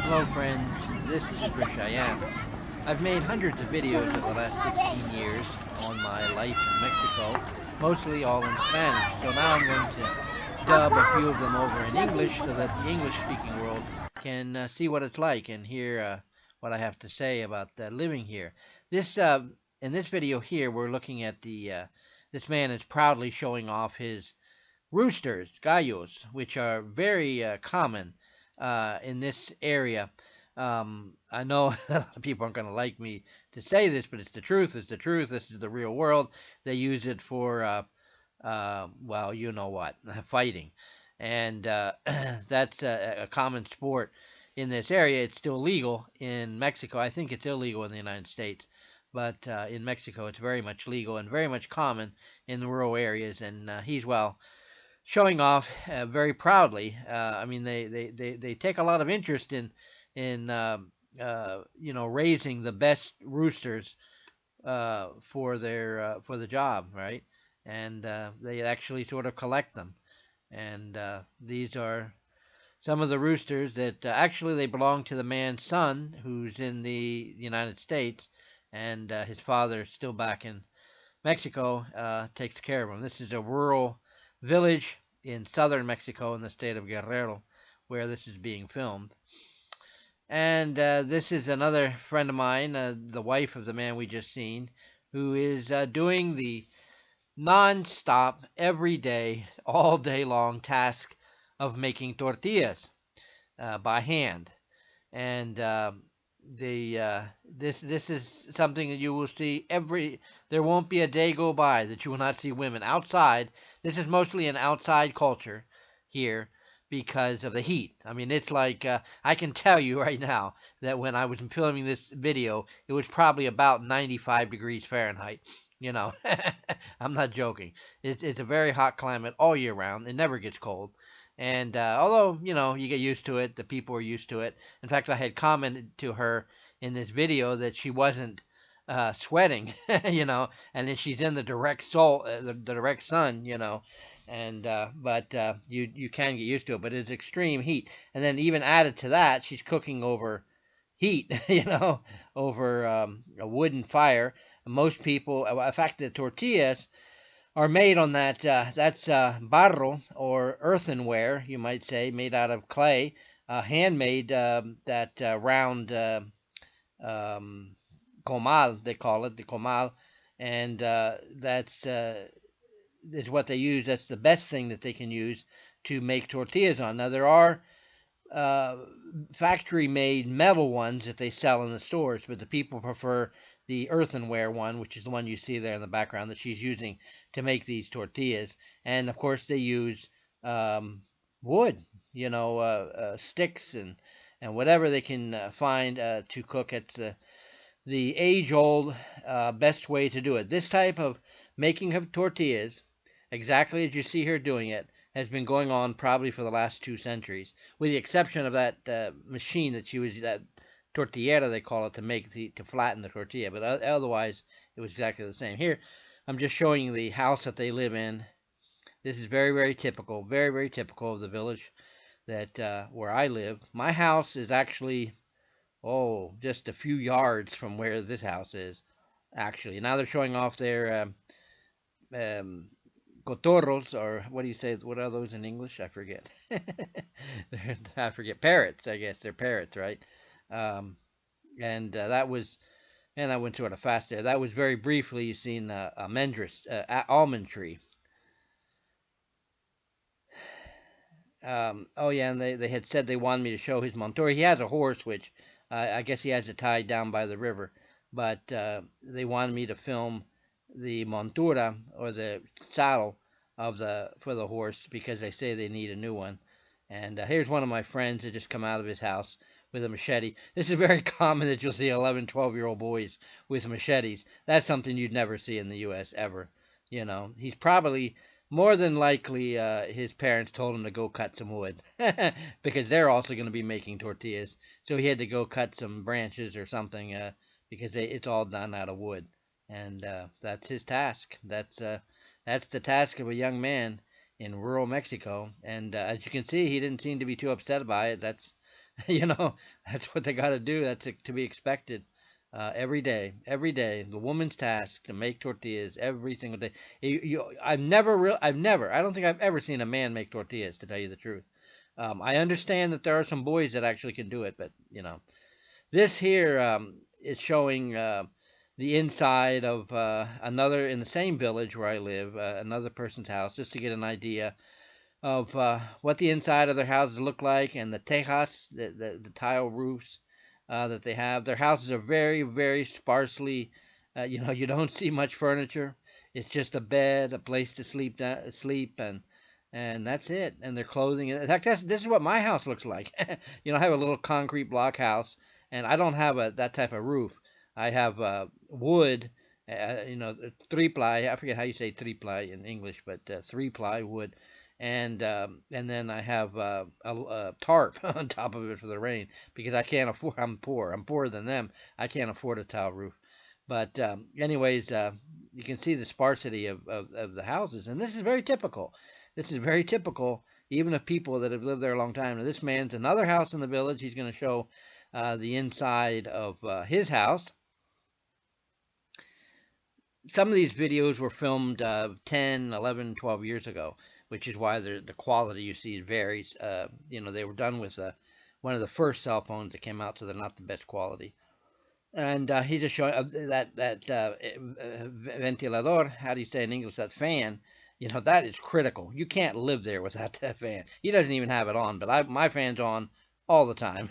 Hello friends, this is Rishayan. I've made hundreds of videos over the last 16 years on my life in Mexico, mostly all in Spanish. So now I'm going to dub a few of them over in English so that the English-speaking world can see what it's like and hear what I have to say about living here. This In this video here, we're looking at this man is proudly showing off his roosters, gallos, which are very common in this area. I know a lot of people aren't going to like me to say this, but it's the truth. It's the truth. This is the real world. They use it for, well, you know what, fighting. And that's a common sport in this area. It's still legal in Mexico. I think it's illegal in the United States. But in Mexico, it's very much legal and very much common in the rural areas. And he's, well, showing off very proudly. I mean, they take a lot of interest in raising the best roosters for the job, right? And they actually sort of collect them. And these are some of the roosters that actually they belong to the man's son, who's in the United States, and his father, still back in Mexico, takes care of them. This is a rural village in southern Mexico in the state of Guerrero where this is being filmed. And this is another friend of mine, the wife of the man we just seen, who is doing the non-stop, every day, all day long task of making tortillas by hand. And this is something that you will see there won't be a day go by that you will not see women outside. This is mostly an outside culture here because of the heat. I mean, it's like I can tell you right now that when I was filming this video, it was probably about 95 degrees Fahrenheit. You know, I'm not joking. It's a very hot climate all year round. It never gets cold. And although, you get used to it, the people are used to it. In fact, I had commented to her in this video that she wasn't sweating, and then she's in the direct the direct sun, and but you can get used to it. But it's extreme heat, and then even added to that, she's cooking over heat, over a wooden fire. Most people, in fact, the tortillas are made on that's barro, or earthenware, you might say, made out of clay, handmade, that round comal, they call it, the comal, and that's is what they use. That's the best thing that they can use to make tortillas on. Now, there are factory-made metal ones that they sell in the stores, but the people prefer the earthenware one, which is the one you see there in the background that she's using to make these tortillas. And of course, they use wood, sticks and whatever they can find to cook. It's the age-old best way to do it. This type of making of tortillas, exactly as you see her doing it, has been going on probably for the last 2 centuries, with the exception of that machine that she was, that tortillera they call it, to flatten the tortilla. But otherwise, it was exactly the same. Here, I'm just showing you the house that they live in. This is very, very typical, very, very typical of the village that where I live. My house is actually, just a few yards from where this house is, actually. Now they're showing off their cotorros, or what do you say? What are those in English? I forget. I forget. Parrots, I guess. They're parrots, right? And that was, and I went sort of fast there. That was very briefly. You seen a almond tree. Oh yeah, and they had said they wanted me to show his montura. He has a horse, which I guess he has it tied down by the river. But they wanted me to film the montura, or the saddle for the horse, because they say they need a new one. And here's one of my friends that just come out of his house with a machete. This is very common that you'll see 11, 12-year-old boys with machetes. That's something you'd never see in the U.S. ever. He's probably, more than likely, his parents told him to go cut some wood because they're also going to be making tortillas. So he had to go cut some branches or something because it's all done out of wood. And that's his task. That's the task of a young man in rural Mexico. And as you can see, he didn't seem to be too upset by it. You know, that's what they got to do. That's to be expected. Every day, every day, the woman's task to make tortillas every single day. I've never, I don't think I've ever seen a man make tortillas, to tell you the truth. I understand that there are some boys that actually can do it, but this here is showing the inside of another in the same village where I live, another person's house, just to get an idea of what the inside of their houses look like, and the tejas, the tile roofs that they have. Their houses are very, very sparsely. You don't see much furniture. It's just a bed, a place to sleep, and that's it. And their clothing. In fact, this is what my house looks like. I have a little concrete block house, and I don't have that type of roof. I have wood. Three ply. I forget how you say three ply in English, but three ply wood, and then I have a tarp on top of it for the rain because I can't afford. I'm poor. I'm poorer than them. I can't afford a tile roof. But anyways, you can see the sparsity of the houses, and this is very typical. This is very typical, even of people that have lived there a long time. Now, this man's another house in the village. He's going to show the inside of his house. Some of these videos were filmed 10, 11, 12 years ago, which is why the quality you see varies. They were done with one of the first cell phones that came out, so they're not the best quality. And he's just showing that ventilador. How do you say in English? That fan. That is critical. You can't live there without that fan. He doesn't even have it on, but my fan's on all the time.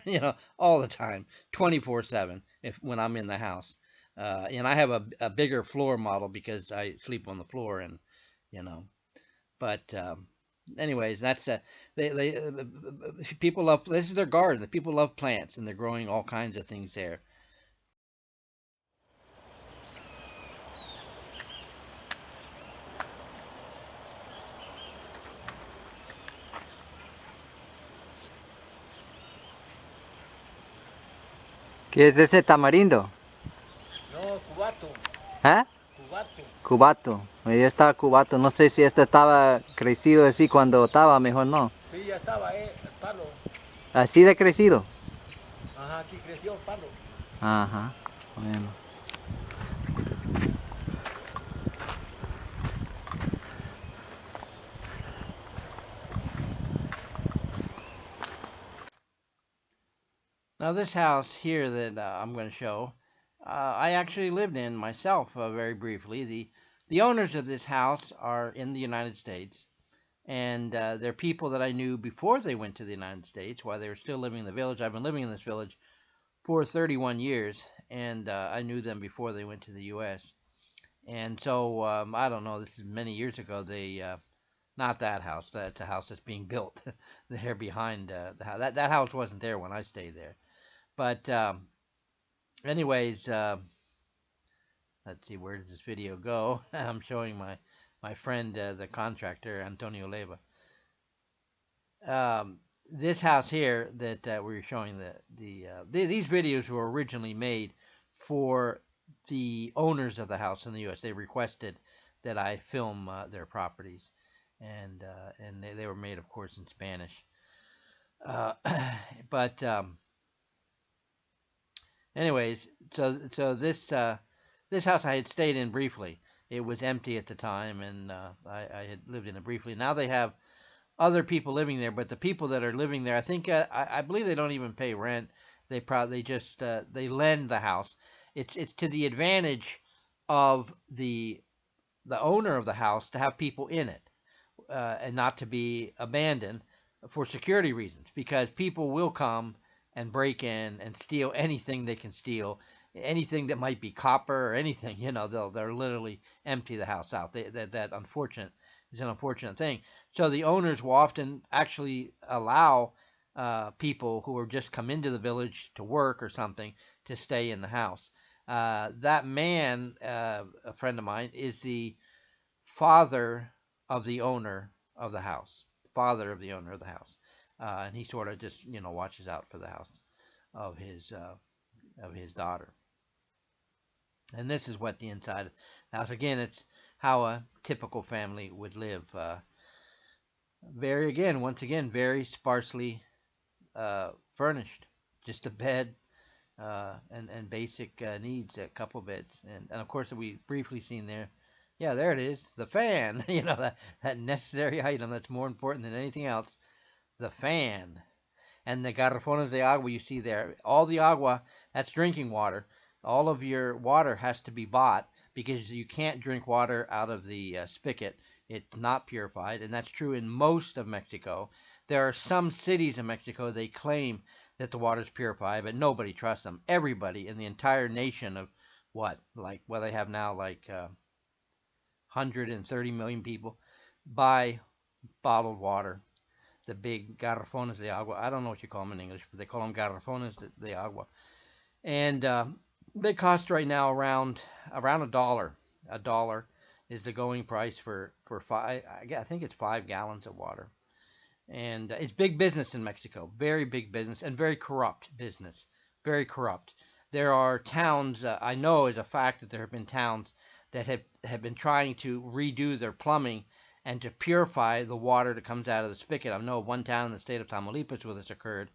All the time, 24/7. If when I'm in the house, and I have a bigger floor model because I sleep on the floor, and you know. But anyways, that's people love. This is their garden. The people love plants, and they're growing all kinds of things there. ¿Qué es ese tamarindo? No, cubato, ¿Eh? cubato. Cubato. Ya estaba cubato. No sé si este estaba crecido así cuando estaba, mejor no. Sí, ya estaba, el palo. Así de crecido. Ajá, aquí creció el palo. Ajá. Bueno. Now, this house here that I'm going to show, I actually lived in myself very briefly. The owners of this house are in the United States, and they're people that I knew before they went to the United States while they were still living in the village. I've been living in this village for 31 years, and I knew them before they went to the U.S. And so I don't know. This is many years ago. They not that house. That's a house that's being built there behind the house. That house wasn't there when I stayed there. But anyways, let's see, where does this video go? I'm showing my friend, the contractor, Antonio Leva. This house here that we're showing, these videos were originally made for the owners of the house in the U.S. They requested that I film their properties, and they were made, of course, in Spanish. Uh, but anyways, so this house I had stayed in briefly. It was empty at the time, and I had lived in it briefly. Now they have other people living there, but the people that are living there, I think I believe they don't even pay rent. They probably just they lend the house. It's to the advantage of the owner of the house to have people in it, and not to be abandoned for security reasons, because people will come and break in and steal anything they can steal, anything that might be copper or anything. They'll literally empty the house out. That unfortunate is an unfortunate thing. So the owners will often actually allow people who are just come into the village to work or something to stay in the house. That man, a friend of mine, is the father of the owner of the house, father of the owner of the house, and he sort of just watches out for the house of his daughter. And this is what the inside of the house. Again, it's how a typical family would live. Once again, very sparsely furnished, just a bed and basic needs, a couple beds, and of course we briefly seen there. Yeah, there it is, the fan. That necessary item that's more important than anything else, the fan. And the garrafones de agua you see there, all the agua, that's drinking water. All of your water has to be bought because you can't drink water out of the spigot. It's not purified, and that's true in most of Mexico. There are some cities in Mexico, they claim that the water is purified, but nobody trusts them. Everybody in the entire nation of they have now 130 million people buy bottled water, the big garrafones de agua. I don't know what you call them in English, but they call them garrafones de agua. And they cost right now around $1. $1 is the going price for five. I think it's 5 gallons of water. And it's big business in Mexico, very big business, and very corrupt business, very corrupt. There are towns, I know as a fact that there have been towns that have been trying to redo their plumbing and to purify the water that comes out of the spigot. I know of one town in the state of Tamaulipas where this occurred,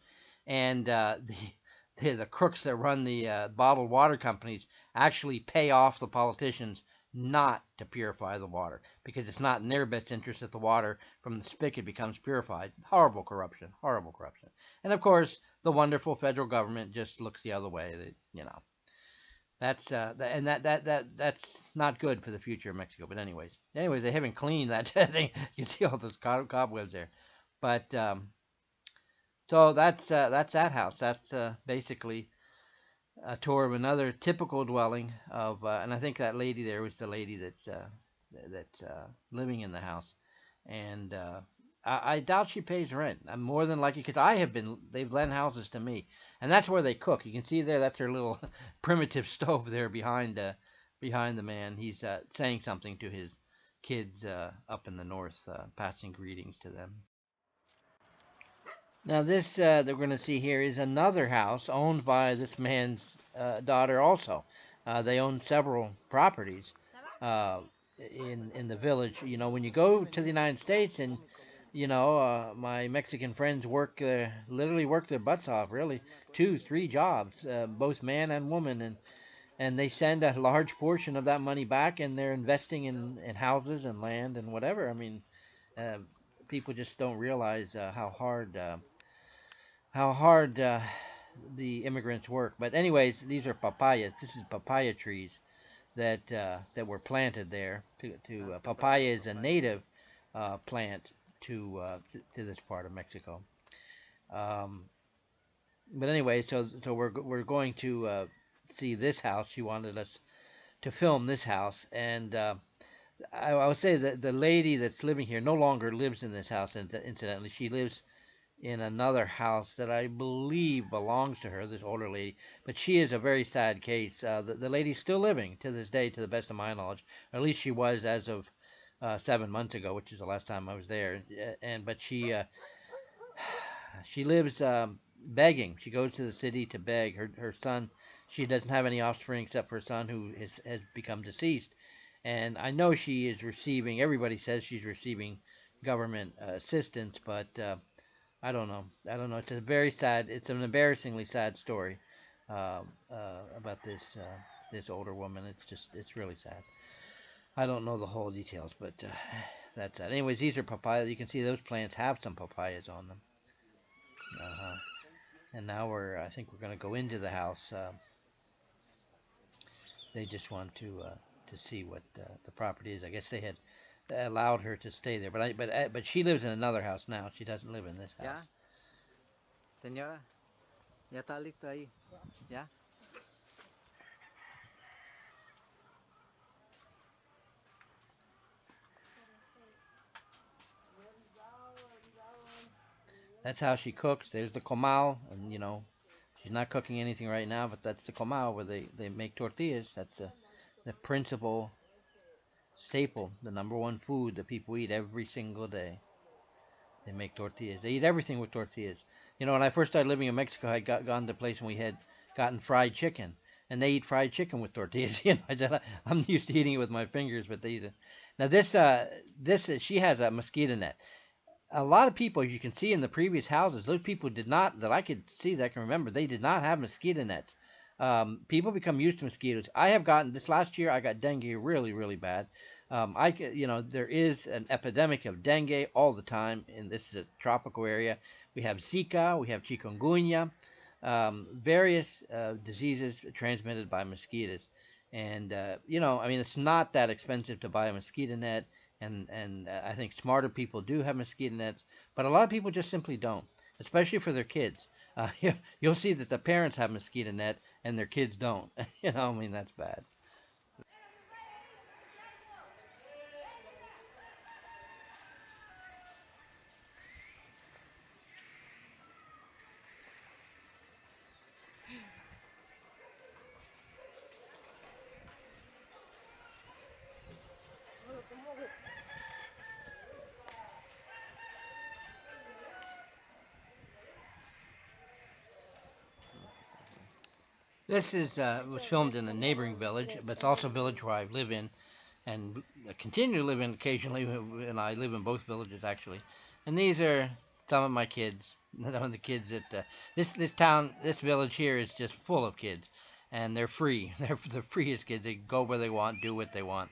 and the crooks that run the bottled water companies actually pay off the politicians not to purify the water because it's not in their best interest that the water from the spigot becomes purified. Horrible corruption, horrible corruption. And of course, the wonderful federal government just looks the other way. That's not good for the future of Mexico. But anyways, they haven't cleaned that thing. You can see all those cobwebs there. But so that's that house. That's basically a tour of another typical dwelling of, and I think that lady there was the lady that's living in the house, and I doubt she pays rent. I'm more than likely because they've lent houses to me, and that's where they cook. You can see there, that's their little primitive stove there behind the man. He's saying something to his kids up in the north, passing greetings to them. Now this that we're going to see here is another house owned by this man's daughter also. They own several properties in the village. When you go to the United States and my Mexican friends literally work their butts off, really 2-3 jobs, both man and woman, and they send a large portion of that money back, and they're investing in houses and land and whatever. I mean, people just don't realize how hard the immigrants work. But anyways, these are papayas. This is papaya trees that were planted there. Papaya is a native plant to this part of Mexico. But anyway, so we're going to see this house. She wanted us to film this house, and I would say that the lady that's living here no longer lives in this house. Incidentally, she lives in another house that I believe belongs to her, this older lady. But she is a very sad case. The lady's still living to this day, to the best of my knowledge. Or at least she was as of 7 months ago, which is the last time I was there. But she lives begging. She goes to the city to beg. Her son, she doesn't have any offspring except for her son who has become deceased. And I know she is receiving, everybody says she's receiving government assistance, but I don't know. It's it's an embarrassingly sad story about this older woman. It's really sad. I don't know the whole details, but that's that. Anyways, these are papayas. You can see those plants have some papayas on them. And now I think we're going to go into the house. They just want to see what the property is. I guess they had allowed her to stay there, but she lives in another house now. She doesn't live in this house. Ya, señora, ya está listo ahí. Ya. That's how she cooks. There's the comal, and she's not cooking anything right now, but that's the comal where they make tortillas. That's the principal staple, the number one food that people eat every single day. They make tortillas. They eat everything with tortillas. When I first started living in Mexico, I had gone to a place and we had gotten fried chicken, and they eat fried chicken with tortillas. I said I'm used to eating it with my fingers, but they eat it. Now this she has a mosquito net. a lot of people, as you can see in the previous houses, those people did not, that I could see, that I can remember, they did not have mosquito nets. People become used to mosquitoes. I have gotten, this last year, I got dengue really, really bad. There is an epidemic of dengue all the time, and this is a tropical area. We have Zika, we have chikungunya, various diseases transmitted by mosquitoes. And it's not that expensive to buy a mosquito net, and I think smarter people do have mosquito nets, but a lot of people just simply don't, especially for their kids. You'll see that the parents have mosquito net and their kids don't. That's bad. This is was filmed in a neighboring village, but it's also a village where I live in and continue to live in occasionally, and I live in both villages actually. And these are some of my kids. Some of the kids that this town, this village here is just full of kids, and they're free. They're the freest kids. They go where they want, do what they want.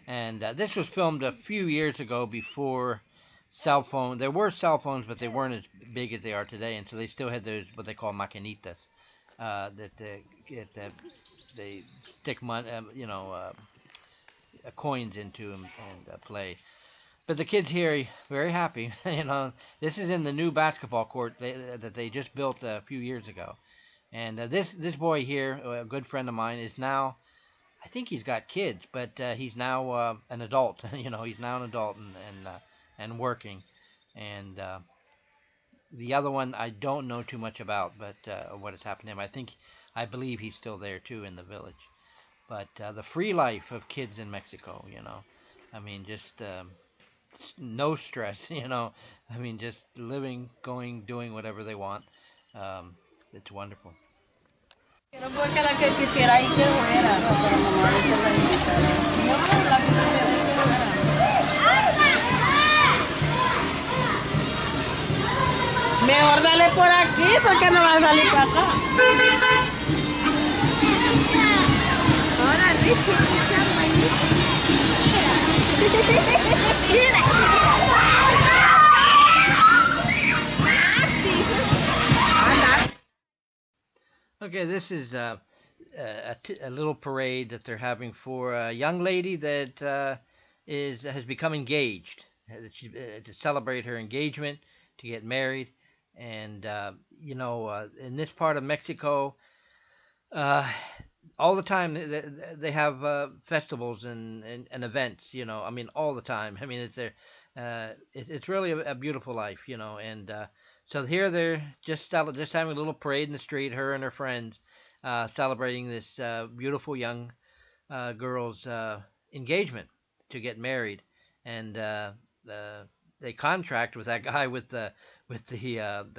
And this was filmed a few years ago before cell phone. There were cell phones, but they weren't as big as they are today, and so they still had those what they call maquinitas that they stick coins into and play. But the kids here very happy. This is in the new basketball court that they just built a few years ago. And this boy here, a good friend of mine, is now. I think he's got kids, but he's now an adult. He's now an adult and working. And the other one I don't know too much about, but what has happened to him. I believe he's still there too in the village. But the free life of kids in Mexico, just no stress, just living, going, doing whatever they want. It's wonderful. No fue que la que quisiera ir que fuera, no, pero mamá dice la invitaron. No, la que quisiera ir que fuera. Mejor dale por aquí porque no va a salir para acá. Ahora Richie, Okay, this is a little parade that they're having for a young lady that has become engaged to celebrate her engagement, to get married. And in this part of Mexico, all the time they have festivals and events. All the time. It's really a beautiful life. And so here they're just having a little parade in the street, her and her friends, celebrating this beautiful young girl's engagement to get married. And they contract with that guy with the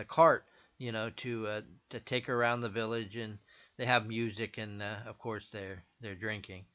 cart, to take her around the village, and they have music, and of course they're drinking.